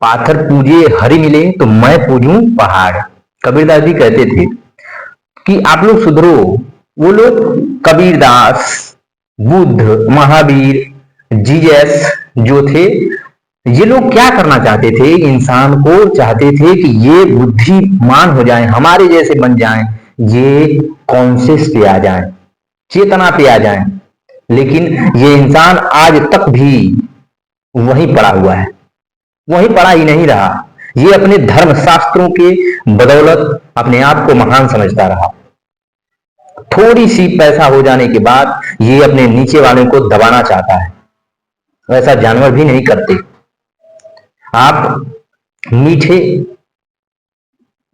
पाथर पूजे हरि मिले तो मैं पूजूं पहाड़। कबीरदास जी कहते थे कि आप लोग सुधरो। वो लोग कबीरदास, बुद्ध, महावीर, जीसस जो थे, ये लोग क्या करना चाहते थे? इंसान को चाहते थे कि ये बुद्धिमान हो जाए, हमारे जैसे बन जाएं, ये कॉन्शियस पे आ जाएं, चेतना पे आ जाएं। लेकिन ये इंसान आज तक भी वहीं पड़ा हुआ है, वहीं पड़ा ही नहीं रहा। ये अपने धर्म शास्त्रों के बदौलत अपने आप को महान समझता रहा। थोड़ी सी पैसा हो जाने के बाद ये अपने नीचे वाले को दबाना चाहता है। वैसा जानवर भी नहीं करते। आप मीठे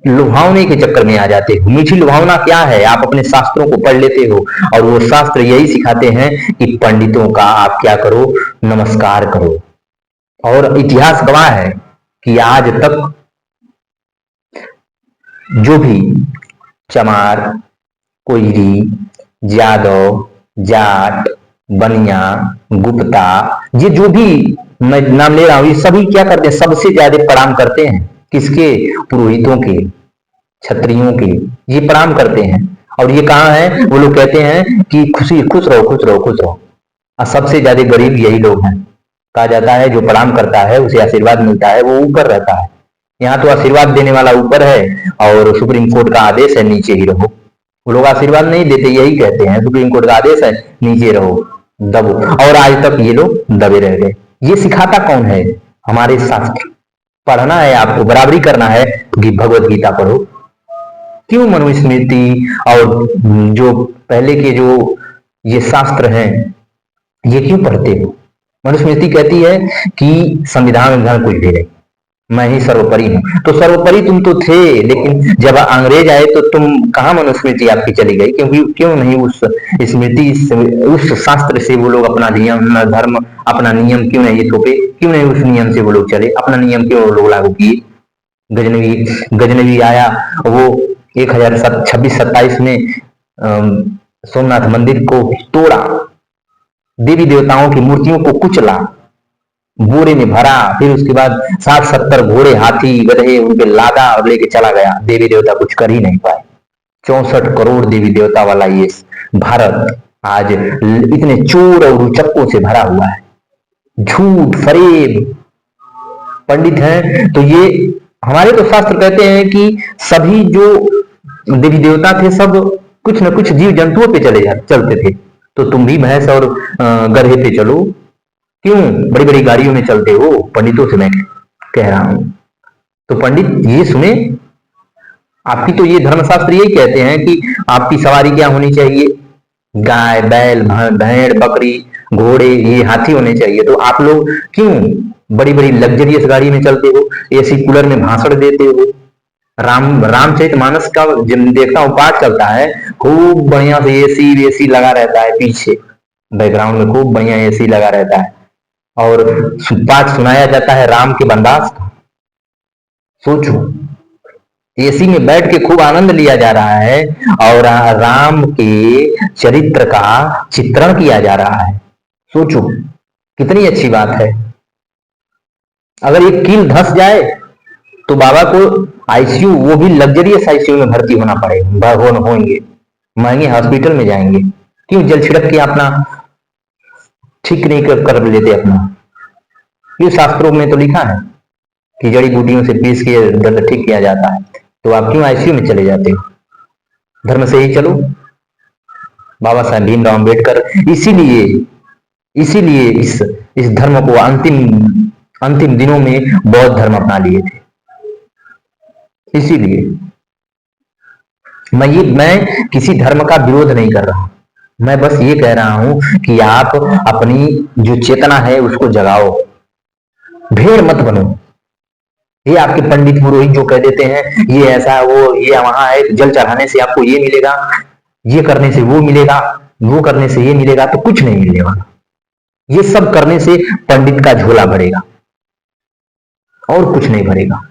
लुभावने के चक्कर में आ जाते हो। मीठी लुभावना क्या है? आप अपने शास्त्रों को पढ़ लेते हो और वो शास्त्र यही सिखाते हैं कि पंडितों का आप क्या करो? नमस्कार करो। और इतिहास गवाह है कि आज तक जो भी चमार, कोयरी, यादव, जाट, बनिया, गुप्ता, ये जो भी मैं नाम ले रहा हूं, ये सभी क्या करते हैं? सबसे ज्यादा प्रणाम करते हैं किसके? पुरोहितों के, क्षत्रियों के। ये प्रणाम करते हैं। और ये कहाँ है? वो लोग कहते हैं कि खुशी, खुश रहो, खुश रहो, खुश रहो। और सबसे ज्यादा गरीब यही लोग हैं। कहा जाता है जो प्रणाम करता है उसे आशीर्वाद मिलता है, वो ऊपर रहता है। यहाँ तो आशीर्वाद देने वाला ऊपर है और सुप्रीम कोर्ट का आदेश है नीचे ही रहो। वो लोग आशीर्वाद नहीं देते, यही कहते हैं सुप्रीम कोर्ट का आदेश है नीचे रहो, दबो। और आज तक ये लोग दबे रह गए। ये सिखाता कौन है? हमारे शास्त्र। पढ़ना है आपको, बराबरी करना है कि भगवत गीता पढ़ो। क्यों मनुस्मृति और जो पहले के जो ये शास्त्र हैं, ये क्यों पढ़ते हो? मनुस्मृति कहती है कि संविधान विधान कुछ भी नहीं, मैं ही सर्वोपरि हूं। तो सर्वोपरि तुम तो थे, लेकिन जब अंग्रेज आए तो तुम कहां मनुस्मृति आपकी चली गई? क्योंकि क्यों नहीं उस स्मृति, उस शास्त्र से वो लोग अपना नियम, धर्म, अपना नियम क्यों नहीं थोपे? क्यों नहीं उस नियम से वो लोग चले? अपना नियम क्यों वो लोग लागू किए? गजनवी आया, वो 1026-27 में सोमनाथ मंदिर को तोड़ा, देवी देवताओं की मूर्तियों को कुचला, बोरे में भरा, फिर उसके बाद 60-70 घोड़े, हाथी, गधे उनके लादा और लेके चला गया। देवी देवता कुछ कर ही नहीं पाए। 64 करोड़ देवी देवता वाला ये भारत आज इतने चोर और उचक्कों से भरा हुआ है। झूठ, फरेब, पंडित हैं। तो ये हमारे तो शास्त्र कहते हैं कि सभी जो देवी देवता थे सब कुछ न कुछ जीव जंतुओं पे चलते थे। तो तुम भी भैंस और गधे पे चलो, क्यों बड़ी बड़ी गाड़ियों में चलते हो? पंडितों से मैं कह रहा हूं। तो पंडित ये सुने, आपकी तो ये धर्मशास्त्र यही कहते हैं कि आपकी सवारी क्या होनी चाहिए? गाय, बैल, भेड़, बकरी, घोड़े, ये हाथी होने चाहिए। तो आप लोग क्यों बड़ी बड़ी लग्जरियस गाड़ी में चलते हो? एसी कूलर में भाषण देते हो। रामचरितमानस का देखता हूँ पाठ चलता है, खूब बढ़िया से एसी लगा रहता है, पीछे बैकग्राउंड में खूब बढ़िया एसी लगा रहता है और पाठ सुनाया जाता है राम के वनवास का। सोचो, एसी में बैठ के खूब आनंद लिया जा रहा है और राम के चरित्र का चित्रण किया जा रहा है। सोचो कितनी अच्छी बात है। अगर एक कील धस जाए तो बाबा को आईसीयू, वो भी लग्जरियस आईसीयू में भर्ती होना पड़ेगा, होंगे, महंगे हॉस्पिटल में जाएंगे। क्यों जल छिड़क के अपना ठीक नहीं कर लेते अपना? ये शास्त्रों में तो लिखा है कि जड़ी बूटियों से पीस के दर्द ठीक किया जाता है। तो आप क्यों आईसीयू में चले जाते हो? धर्म से ही चलो। बाबा साहब भीमराव अम्बेडकर इसीलिए इस धर्म को अंतिम दिनों में बौद्ध धर्म अपना लिए थे। इसीलिए मैं किसी धर्म का विरोध नहीं कर रहा, मैं बस ये कह रहा हूं कि आप अपनी जो चेतना है उसको जगाओ, भेड़ मत बनो। ये आपके पंडित पुरोहित जो कह देते हैं ये ऐसा वो ये वहां है, जल चढ़ाने से आपको ये मिलेगा, ये करने से वो मिलेगा, वो करने से ये मिलेगा, तो कुछ नहीं मिलने वाला। ये सब करने से पंडित का झोला भरेगा और कुछ नहीं भरेगा।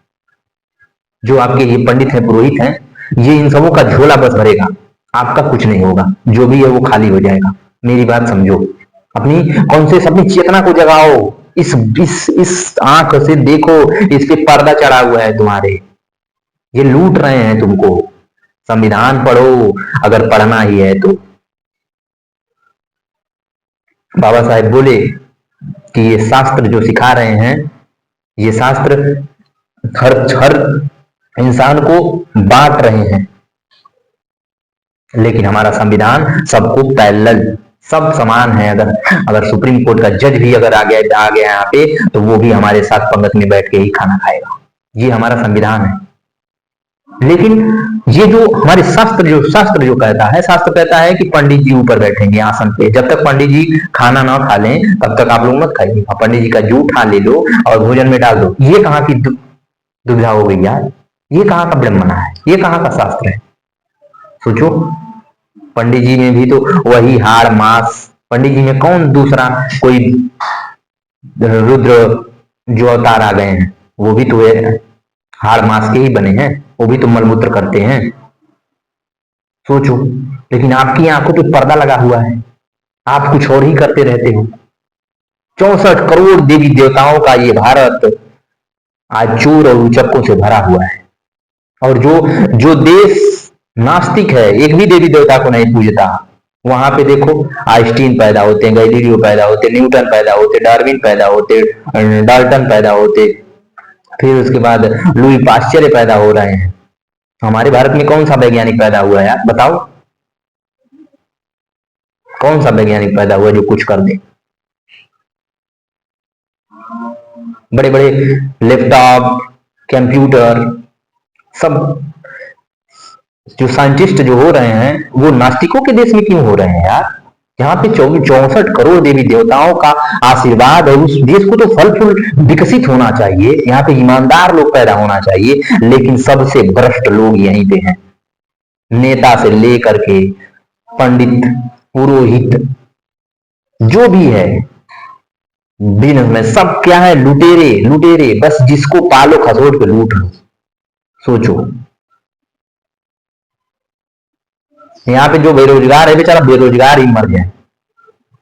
जो आपके ये पंडित हैं, पुरोहित हैं, ये इन सबों का झोला बस भरेगा, आपका कुछ नहीं होगा। जो भी है वो खाली हो जाएगा। मेरी बात समझो, अपनी कॉन्शियस, अपनी चेतना को जगाओ। इस आंख से देखो, इस पे पर्दा चढ़ा हुआ है तुम्हारे, ये लूट रहे हैं तुमको। संविधान पढ़ो अगर पढ़ना ही है तो। बाबा साहेब बोले कि ये शास्त्र जो सिखा रहे हैं, ये शास्त्र हर हर इंसान को बांट रहे हैं, लेकिन हमारा संविधान सबको पैरेलल, सब समान है। अगर अगर सुप्रीम कोर्ट का जज भी अगर आ गया यहाँ पे, तो वो भी हमारे साथ पंगत में बैठ के ही खाना खाएगा। ये हमारा संविधान है। लेकिन ये जो हमारे शास्त्र जो कहता है, शास्त्र कहता है कि पंडित जी ऊपर बैठेंगे आसन पे, जब तक पंडित जी खाना ना खा लें तब तक आप लोग मत खाइए, पंडित जी का जूठा ले लो और भोजन में डाल दो। ये कहाँ की दुविधा हो गई यार, ये कहाँ का ब्रह्मना है, ये कहाँ का शास्त्र है? सोचो, पंडित जी में भी तो वही हाड़ मांस, पंडित जी में कौन दूसरा कोई रुद्र जो अवतार आ गए हैं, वो भी तो हाड़ मांस के ही बने हैं, वो भी तो मलमूत्र करते हैं। सोचो, लेकिन आपकी आंखों पे पर्दा लगा हुआ है, आप कुछ और ही करते रहते हो। 64 करोड़ देवी देवताओं का ये भारत आज चोर और उचक्कों से भरा हुआ है। और जो देश नास्तिक है, एक भी देवी देवता को नहीं पूजता, वहां पे देखो आइंस्टीन पैदा होते, गैलीलियो पैदा होते, न्यूटन पैदा होते, डार्विन पैदा होते, डाल्टन पैदा होते, फिर उसके बाद लुई पाश्चर पैदा हो रहे हैं। हमारे भारत में कौन सा वैज्ञानिक पैदा हुआ है यार, बताओ? कौन सा वैज्ञानिक पैदा हुआ जो कुछ कर दे? बड़े बड़े लैपटॉप, कंप्यूटर, सब जो साइंटिस्ट जो हो रहे हैं, वो नास्तिकों के देश में क्यों हो रहे हैं यार? यहाँ पे 64 करोड़ देवी देवताओं का आशीर्वाद है, उस देश को तो फल फूल विकसित होना चाहिए, यहाँ पे ईमानदार लोग पैदा होना चाहिए, लेकिन सबसे भ्रष्ट लोग यहीं पे हैं। नेता से लेकर के पंडित, पुरोहित, जो भी है बिजनेस में, सब क्या है? लुटेरे, लुटेरे, बस जिसको पालो खसोट पे लूट लो। सोचो, यहाँ पे जो बेरोजगार है बेचारा बेरोजगार ही मर गया।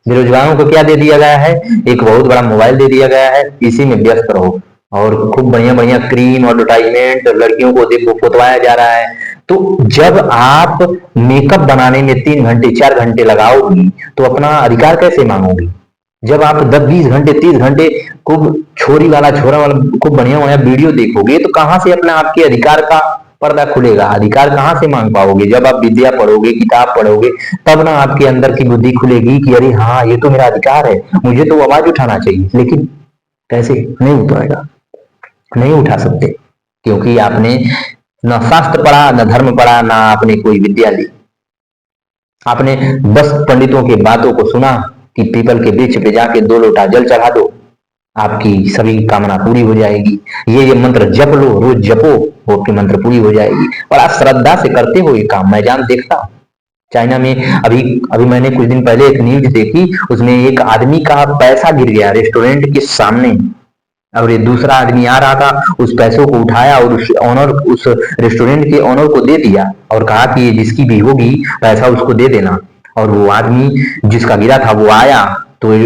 बेरोजगारों को क्या दे दिया गया है? एक बहुत बड़ा मोबाइल दे दिया गया है, इसी में व्यस्त रहो, और खूब बढ़िया बढ़िया क्रीम और एडवर्टाइजमेंट लड़कियों को देखो फोटवाया जा रहा है। तो जब आप मेकअप बनाने में 3 घंटे 4 घंटे लगाओगी, तो अपना अधिकार कैसे मांगोगी? जब आप 10-20 घंटे 30 घंटे खूब छोरी वाला छोरा वाला खूब बढ़िया बढ़िया वीडियो देखोगे, तो कहां से अपने आपके अधिकार का पर्दा खुलेगा? अधिकार कहां से मांग पाओगे? जब आप विद्या पढ़ोगे, किताब पढ़ोगे, तब ना आपके अंदर की बुद्धि खुलेगी कि अरे हाँ, ये तो मेरा अधिकार है, मुझे तो आवाज उठाना चाहिए। लेकिन कैसे? नहीं उठाएगा, नहीं उठा सकते, क्योंकि आपने न शास्त्र पढ़ा, न धर्म पढ़ा, ना आपने कोई विद्या ली। आपने बस पंडितों की बातों को सुना कि पीपल के वृक्ष पे जाके 2 लोटा जल चढ़ा दो, आपकी सभी कामना पूरी हो जाएगी। ये मंत्र जप लो, रोज जपो, वो आपकी मंत्र पूरी हो जाएगी। बड़ा श्रद्धा से करते हो ये काम, मैं जान देखता हूं। चाइना में अभी अभी मैंने कुछ दिन पहले एक न्यूज देखी, उसमें एक आदमी का पैसा गिर गया रेस्टोरेंट के सामने, और ये दूसरा आदमी आ रहा था, उस पैसों को उठाया और उस रेस्टोरेंट के ऑनर को दे दिया और कहा कि ये जिसकी भी होगी पैसा उसको दे देना। और वो आदमी जिसका गिरा था वो आया, तो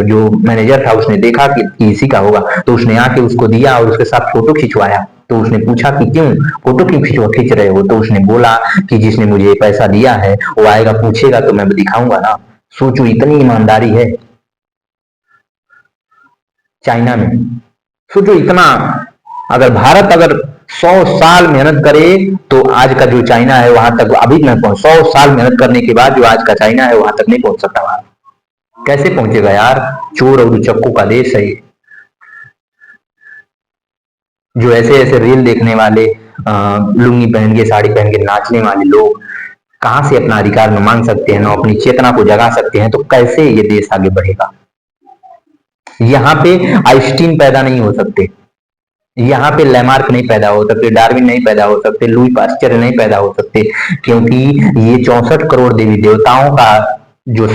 जो मैनेजर था उसने देखा कि इसी का होगा, तो उसने आके उसको दिया और उसके साथ फोटो खिंचवाया। तो उसने पूछा कि क्यों फोटो क्यों खींच रहे हो? तो उसने बोला कि जिसने मुझे पैसा दिया है वो आएगा पूछेगा तो मैं दिखाऊंगा ना। सोचो, इतनी ईमानदारी है चाइना में। सोचो इतना, अगर भारत अगर 100 साल मेहनत करे तो आज का जो चाइना है वहां तक अभी नहीं पहुंच, 100 साल मेहनत करने के बाद जो आज का चाइना है वहां तक नहीं पहुंच सकता। वहां कैसे पहुंचेगा यार? चोर और उचक्कों का देश है। जो ऐसे ऐसे रील देखने वाले, लुंगी पहन के साड़ी पहन के नाचने वाले लोग कहां से अपना अधिकार न मांग सकते हैं, न अपनी चेतना को जगा सकते हैं, तो कैसे ये देश आगे बढ़ेगा? यहाँ पे आइंस्टीन पैदा नहीं हो सकते, यहाँ पे लैमार्क नहीं पैदा हो सकते, डार्विन नहीं पैदा हो सकते, लुई पाश्चर नहीं पैदा हो सकते, क्योंकि ये 64 करोड़ देवी देवताओं का जो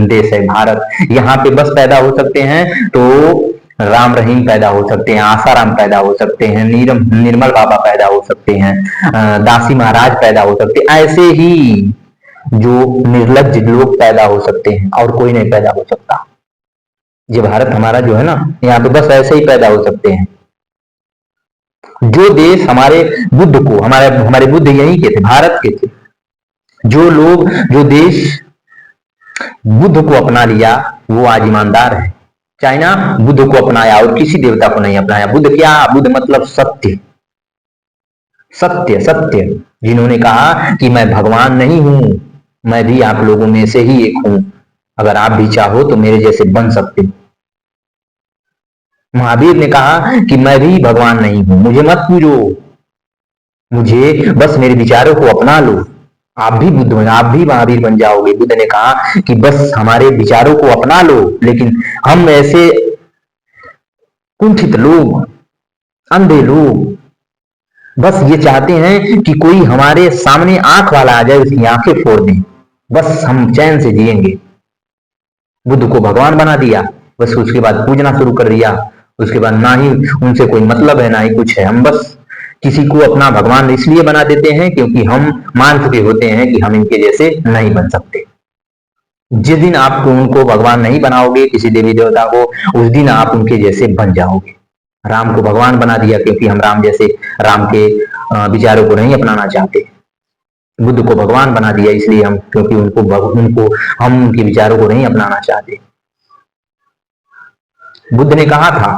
देश है भारत, यहाँ पे बस पैदा हो सकते हैं तो राम रहीम पैदा हो सकते हैं, आसाराम पैदा हो सकते हैं, निर्मल बाबा पैदा हो सकते हैं, दासी महाराज पैदा हो सकते हैं, ऐसे ही जो निर्लज्ज लोग पैदा हो सकते हैं, और कोई नहीं पैदा हो सकता। ये भारत हमारा जो है ना, यहाँ पे बस ऐसे ही पैदा हो सकते हैं। जो देश हमारे बुद्ध को, हमारे हमारे बुद्ध यहीं के थे, भारत के थे। जो लोग, जो देश बुद्ध को अपना लिया वो आज ईमानदार है। चाइना बुद्ध को अपनाया और किसी देवता को नहीं अपनाया। बुद्ध क्या? बुद्ध मतलब सत्य, सत्य, सत्य। जिन्होंने कहा कि मैं भगवान नहीं हूं, मैं भी आप लोगों में से ही एक हूं, अगर आप भी चाहो तो मेरे जैसे बन सकते हो। महावीर ने कहा कि मैं भी भगवान नहीं हूं, मुझे मत पूजो, मुझे बस मेरे विचारों को अपना लो, आप भी बुद्ध बन, आप भी महावीर बन जाओगे। बुद्ध ने कहा कि बस हमारे विचारों को अपना लो। लेकिन हम ऐसे कुंठित लोग, अंधे लोग, बस ये चाहते हैं कि कोई हमारे सामने आंख वाला आ जाए, उसकी आंखें फोड़ दें, बस हम चैन से जिएंगे। बुद्ध को भगवान बना दिया, बस उसके बाद पूजना शुरू कर दिया। उसके बाद ना ही उनसे कोई मतलब है, ना ही कुछ है। हम बस किसी को अपना भगवान इसलिए बना देते हैं क्योंकि हम मान चुके होते हैं कि हम इनके जैसे नहीं बन सकते। जिस दिन आप उनको भगवान नहीं बनाओगे, किसी देवी देवता को, उस दिन आप उनके जैसे बन जाओगे। राम को भगवान बना दिया क्योंकि हम राम जैसे, राम के विचारों को नहीं अपनाना चाहते। बुद्ध को भगवान बना दिया इसलिए हम, क्योंकि उनको हम उनके विचारों को नहीं अपनाना चाहते। बुद्ध ने कहा था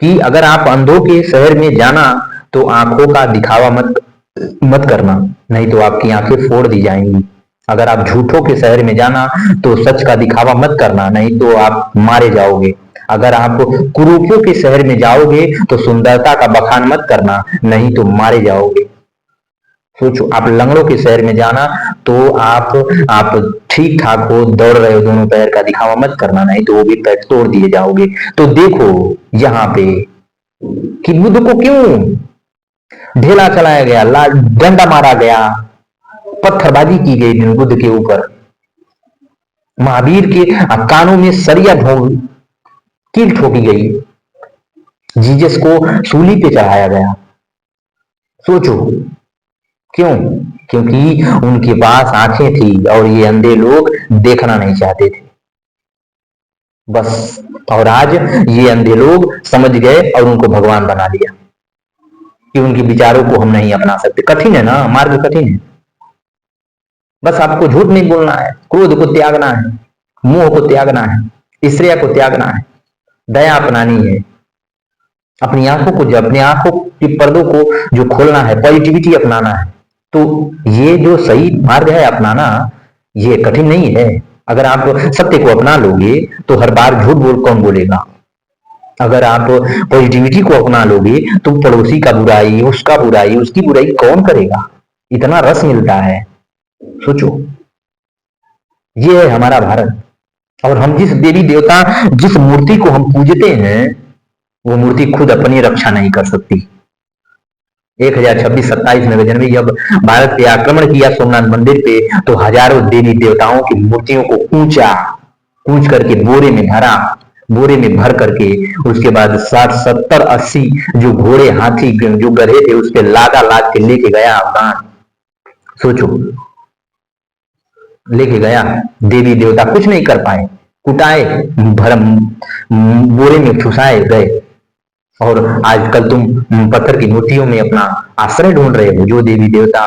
कि अगर आप अंधों के शहर में जाना तो आंखों का दिखावा मत करना, नहीं तो आपकी आंखें फोड़ दी जाएंगी। अगर आप झूठों के शहर में जाना तो सच का दिखावा मत करना, नहीं तो आप मारे जाओगे। अगर आप कुरूपों के शहर में जाओगे तो सुंदरता का बखान मत करना, नहीं तो मारे जाओगे। सोचो, आप लंगड़ों के शहर में जाना तो आप ठीक ठाक हो, दौड़ रहे हो, दोनों पैर का दिखावा मत करना, नहीं तो वो भी पैर तोड़ दिए जाओगे। तो देखो यहाँ पे कि बुद्ध को क्यों ढेला चलाया गया, डंडा मारा गया, पत्थरबाजी की गई बुद्ध के ऊपर। महावीर के कानों में सरिया कील ठोकी गई, जीसस को सूली पे चढ़ाया गया। सोचो क्यों? क्योंकि उनके पास आंखें थी और ये अंधे लोग देखना नहीं चाहते थे, बस। और आज ये अंधे लोग समझ गए और उनको भगवान बना लिया कि उनके विचारों को हम नहीं अपना सकते। कठिन है ना, मार्ग कठिन है। बस आपको झूठ नहीं बोलना है, क्रोध को त्यागना है, मोह को त्यागना है, ईर्ष्या को त्यागना है, दया अपनानी है, अपनी आंखों को, अपनी आंखों के पर्दों को जो खोलना है, पॉजिटिविटी अपनाना है। तो ये जो सही मार्ग है अपनाना, ये कठिन नहीं है। अगर आप सत्य को अपना लोगे तो हर बार झूठ कौन बोलेगा? अगर आप पॉजिटिविटी को अपना लोगे तो पड़ोसी का बुराई, उसका बुराई, उसकी बुराई कौन करेगा? इतना रस मिलता है। सोचो, ये है हमारा भारत। और हम जिस देवी देवता, जिस मूर्ति को हम पूजते हैं, वो मूर्ति खुद अपनी रक्षा नहीं कर सकती। 1026-27 जनवरी जब भारत पे आक्रमण किया सोमनाथ मंदिर पे, तो हजारों देवी देवताओं की मूर्तियों को कूच करके बोरे में भरा, बोरे में भर करके, उसके बाद 60, 70, 80 जो घोड़े, हाथी, जो गधे थे, उस पे लाद के लेके गया अफगान। सोचो, लेके गया, देवी देवता कुछ नहीं कर पाए, कुटाए, बोरे में फुसाए गए। और आजकल तुम पत्थर की मूर्तियों में अपना आश्रय ढूंढ रहे हो। जो देवी देवता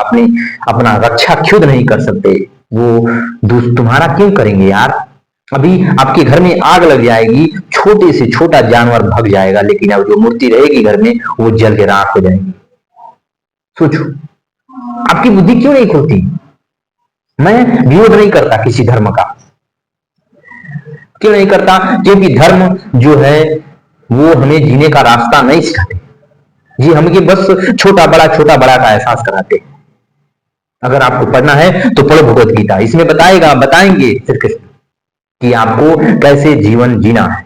अपना रक्षा खुद नहीं कर सकते, वो तुम्हारा क्यों करेंगे यार? अभी आपके घर में आग लग जाएगी, छोटे से छोटा जानवर भग जाएगा, लेकिन अब जो मूर्ति रहेगी घर में, वो जल के राख हो जाएगी। सोचो, आपकी बुद्धि क्यों नहीं खुलती? मैं विरोध नहीं करता किसी धर्म का, क्यों नहीं करता? क्योंकि धर्म जो है वो हमें जीने का रास्ता नहीं सिखाते, ये हमें बस छोटा बड़ा का एहसास कराते। अगर आपको पढ़ना है तो पढ़ो भगवत गीता, इसमें बताएंगे श्री कृष्ण कि आपको कैसे जीवन जीना है।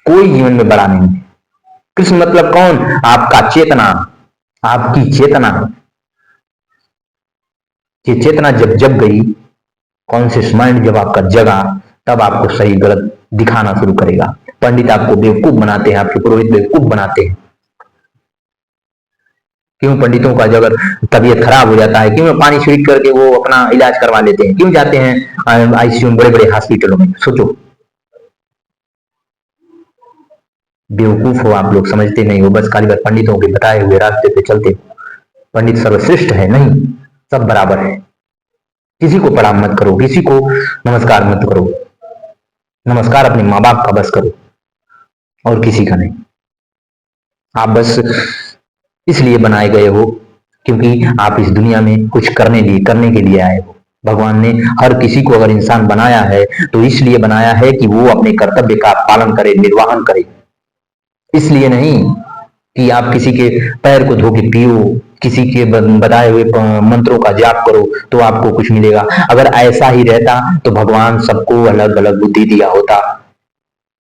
कोई जीवन में बड़ा नहीं है। कृष्ण मतलब कौन? आपका चेतना, आपकी चेतना। ये चेतना जब जग गई, कॉन्शियस माइंड जब आपका जगा, तब आपको सही गलत दिखाना शुरू करेगा। पंडित आपको बेवकूफ बनाते हैं, आपके पुरोहित बेवकूफ बनाते हैं। क्यों पंडितों का अगर तबीयत खराब हो जाता है, क्यों पानी छिड़क करके वो अपना इलाज करवा लेते हैं? क्यों जाते हैं आईसीयू में, बड़े बड़े हॉस्पिटलों में? सोचो, बेवकूफ हो आप लोग, समझते नहीं हो, बस खाली बस पंडितों के बताए हुए रास्ते पे चलते हो। पंडित सर्वश्रेष्ठ है नहीं, सब बराबर है। किसी को प्रणाम मत करो, किसी को नमस्कार मत करो, नमस्कार अपने माँ बाप का बस करो और किसी का नहीं। आप बस इसलिए बनाए गए हो क्योंकि आप इस दुनिया में कुछ करने के लिए आए हो। भगवान ने हर किसी को अगर इंसान बनाया है तो इसलिए बनाया है कि वो अपने कर्तव्य का पालन करे, निर्वहन करे। इसलिए नहीं कि आप किसी के पैर को धो के पियो, किसी के बताए हुए मंत्रों का जाप करो तो आपको कुछ मिलेगा। अगर ऐसा ही रहता तो भगवान सबको अलग अलग बुद्धि दिया होता।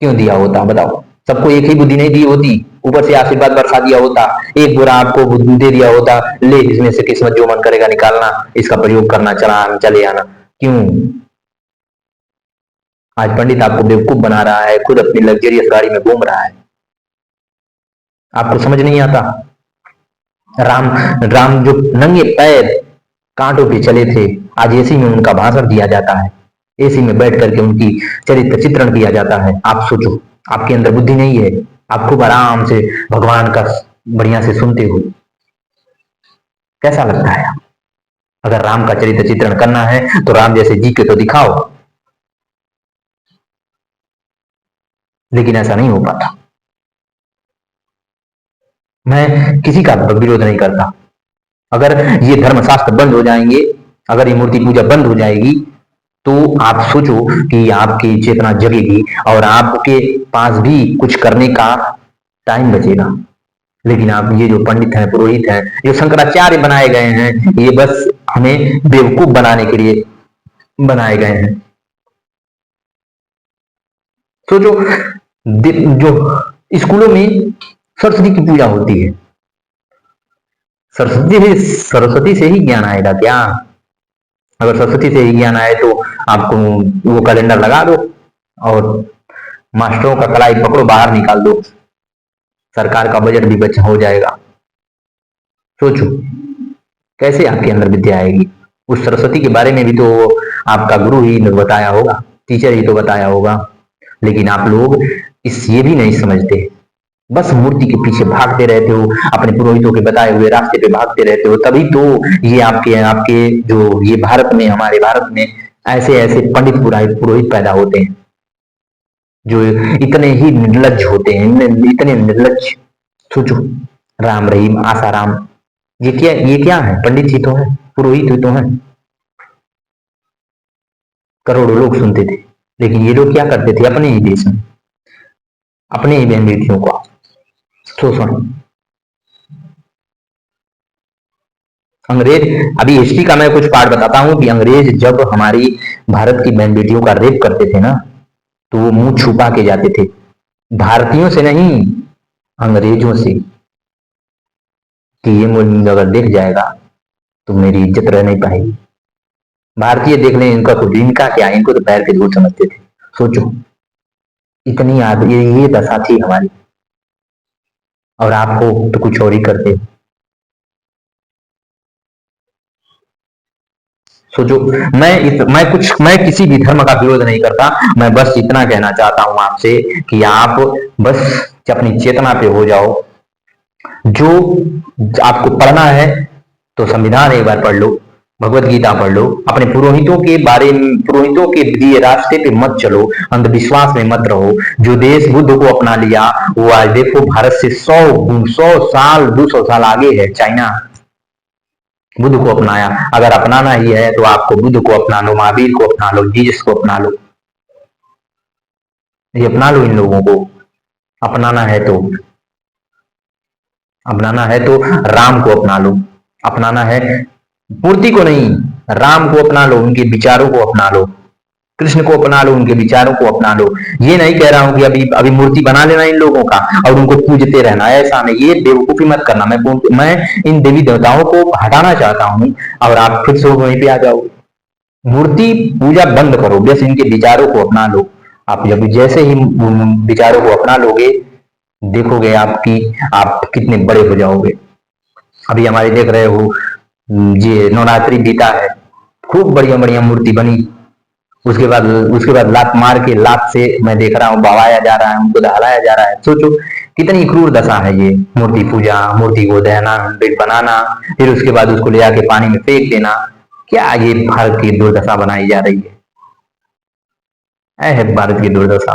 क्यों दिया होता बताओ? सबको एक ही बुद्धि नहीं दी होती, ऊपर से आशीर्वाद बरसा दिया होता। एक बुरा आपको बुद्धि दे दिया होता, ले इसमें से किस्मत जो मन करेगा निकालना, इसका प्रयोग करना, चले आना। क्यों? आज पंडित आपको बेवकूफ बना रहा है, खुद अपनी लग्जरियस गाड़ी में घूम रहा है। आपको समझ नहीं आता? राम राम जो नंगे पैर कांटों पे चले थे, आज एसी में उनका भाषण दिया जाता है, एसी में बैठ करके उनकी चरित्र चित्रण किया जाता है। आप सोचो, आपके अंदर बुद्धि नहीं है, आप खूब आराम से भगवान का बढ़िया से सुनते हो। कैसा लगता है? अगर राम का चरित्र चित्रण करना है तो राम जैसे जी के तो दिखाओ, लेकिन ऐसा नहीं हो पाता। मैं किसी का विरोध नहीं करता। अगर ये धर्मशास्त्र बंद हो जाएंगे, अगर ये मूर्ति पूजा बंद हो जाएगी, तो आप सोचो कि आपकी चेतना जगेगी और आपके पास भी कुछ करने का टाइम बचेगा। लेकिन आप ये जो पंडित हैं, पुरोहित हैं, जो शंकराचार्य बनाए गए हैं, ये बस हमें बेवकूफ बनाने के लिए बनाए गए हैं। सोचो, जो स्कूलों में सरस्वती की पूजा होती है, सरस्वती से ही ज्ञान आएगा क्या? अगर सरस्वती से ही ज्ञान आए तो आपको वो कैलेंडर लगा दो और मास्टरों का कलाई पकड़ो, बाहर निकाल दो, सरकार का बजट भी बच हो जाएगा। सोचो कैसे आपके अंदर विद्या आएगी। उस सरस्वती के बारे में भी तो आपका गुरु ही बताया होगा, टीचर ही तो बताया होगा। लेकिन आप लोग ये भी नहीं समझते, बस मूर्ति के पीछे भागते रहते हो, अपने पुरोहितों के बताए हुए रास्ते पे भागते रहते हो। तभी तो ये आपके आपके जो ये भारत में, हमारे भारत में ऐसे ऐसे पंडित पुरोहित पुरोहित पैदा होते हैं जो इतने ही निर्लज होते हैं, इतने निर्लज। सोचो, राम रहीम आसाराम, ये क्या है? पंडित ही तो है, पुरोहित ही तो है। करोड़ों लोग सुनते थे, लेकिन ये लोग क्या करते थे? अपने ही देश में अपने ही बहन बेटियों को शोषण। अंग्रेज, अभी हिस्ट्री का मैं कुछ पार्ट बताता हूँ कि अंग्रेज जब हमारी भारत की बहन बेटियों का रेप करते थे ना, तो वो मुंह छुपा के जाते थे, भारतीयों से नहीं, अंग्रेजों से, कि ये मुझे अगर देख जाएगा तो मेरी इज्जत रह नहीं पाएगी। भारतीय देख लें, इनका कुछ, इनका क्या, इनको तो पैर के धूल समझते थे। सोचो, इतनी ये दशा थी हमारी, और आपको तो कुछ और ही करते। सोचो, मैं किसी भी धर्म का विरोध नहीं करता, मैं बस इतना कहना चाहता हूं आपसे कि आप बस अपनी चेतना पे हो जाओ। जो आपको पढ़ना है तो संविधान एक बार पढ़ लो, भगवत गीता पढ़ लो, अपने पुरोहितों के बारे में, पुरोहितों के दिए रास्ते पे मत चलो, अंधविश्वास में मत रहो। जो देश बुद्ध को अपना लिया, वो आज देखो भारत से 100 साल 200 साल आगे है। चाइना बुद्ध को अपनाया, अगर अपनाना ही है तो आपको बुद्ध को अपना लो, महावीर को अपना लो, जीसस को अपना लो, ये अपना लो। इन लोगों को अपनाना है तो राम को अपना लो। अपनाना है मूर्ति को नहीं, राम को अपना लो, उनके विचारों को अपना लो, कृष्ण को अपना लो, उनके विचारों को अपना लो। ये नहीं कह रहा हूं कि अभी अभी मूर्ति बना लेना इन लोगों का और उनको पूजते रहना, ऐसा नहीं, ये बेवकूफी मत करना। मैं इन देवी देवताओं को हटाना चाहता हूं और आप फिर से वहीं पे आ जाओ। मूर्ति पूजा बंद करो, बस इनके विचारों को अपना लो। आप जब जैसे ही विचारों को अपना लोगे, देखोगे आप कितने बड़े हो जाओगे। अभी हमारे देख रहे हो ये नवरात्रि बीता है, खूब बढ़िया बढ़िया मूर्ति बनी, उसके बाद लात मार के लात से मैं देख रहा हूँ बवाया जा रहा है, उनको दहलाया जा रहा है। सोचो कितनी क्रूर दशा है ये। मूर्ति पूजा, मूर्ति को दहना, बनाना, फिर उसके बाद उसको ले जाके पानी में फेंक देना। क्या ये भारत की दुर्दशा बनाई जा रही है भारत की दुर्दशा।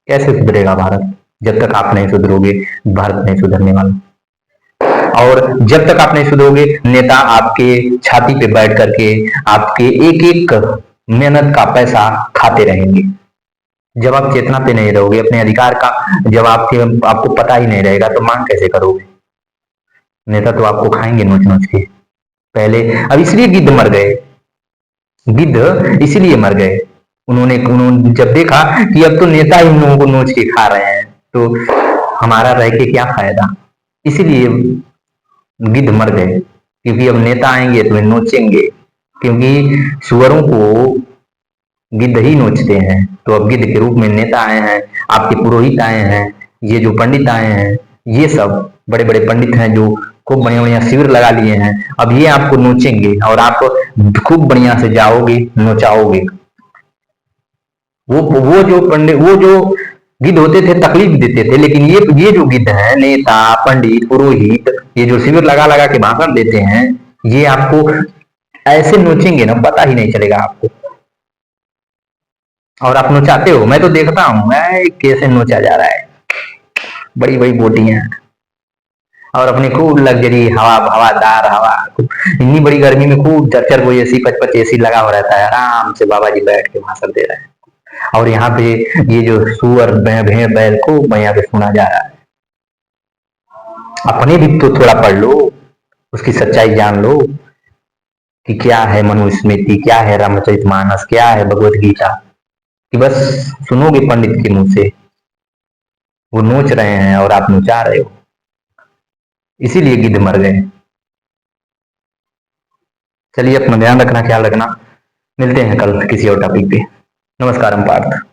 कैसे सुधरेगा भारत? जब तक आप नहीं सुधरोगे भारत नहीं सुधरने वाला। और जब तक आप नहीं सुधरोगे नेता आपके छाती पे बैठ करके आपके एक एक मेहनत का पैसा खाते रहेंगे। जब आप चेतना पे नहीं रहोगे अपने अधिकार का, जब आपको पता ही नहीं रहेगा तो मांग कैसे करोगे? नेता तो आपको खाएंगे नोच नोच के। पहले अब इसलिए गिद्ध मर गए, गिद्ध इसलिए मर गए। उन्होंने जब देखा कि अब तो नेता ही लोगों को नोच के खा रहे हैं तो हमारा रह के क्या फायदा, इसीलिए गिद्ध मर गए। क्योंकि अब नेता आएंगे तो नोचेंगे, क्योंकि सुअरों को गिद्ध ही नोचते हैं। तो अब गिद्ध के रूप में नेता आए हैं, आपके पुरोहित आए हैं, ये जो पंडित आए हैं, ये सब बड़े बड़े पंडित हैं जो खूब बढ़िया बढ़िया शिविर लगा लिए हैं। अब ये आपको नोचेंगे और आप खूब बढ़िया से जाओगे, नोचाओगे। वो जो पंडित, वो जो गिद्ध होते थे तकलीफ देते थे, लेकिन ये जो गिद्ध है, नेता, पंडित, पुरोहित, ये जो शिविर लगा लगा के भाषण देते हैं, ये आपको ऐसे नोचेंगे ना, पता ही नहीं चलेगा आपको। और आप नोचाते हो, मैं तो देखता हूँ कैसे नोचा जा रहा है। बड़ी बड़ी बोटियां और अपनी खूब लग्जरी हवादार हवा, इतनी बड़ी गर्मी में खूब 4-4 को एसी 5-5 एसी लगा हुआ रहता है, आराम से बाबा जी बैठ के भाषण दे रहे हैं। और यहाँ पे ये जो सुअर भेड़ बैल को बढ़िया पे सुना जा रहा है। अपने भी तो थोड़ा पढ़ लो, उसकी सच्चाई जान लो कि क्या है मनुस्मृति, क्या है रामचरितमानस, क्या है भगवत गीता। कि बस सुनोगे पंडित के मुंह से, वो नोच रहे हैं और आप नोचा रहे हो, इसीलिए गिद्ध मर गए। चलिए अपना ध्यान रखना, ख्याल रखना। मिलते हैं कल किसी और टॉपिक पे। नमस्कार पार्थ।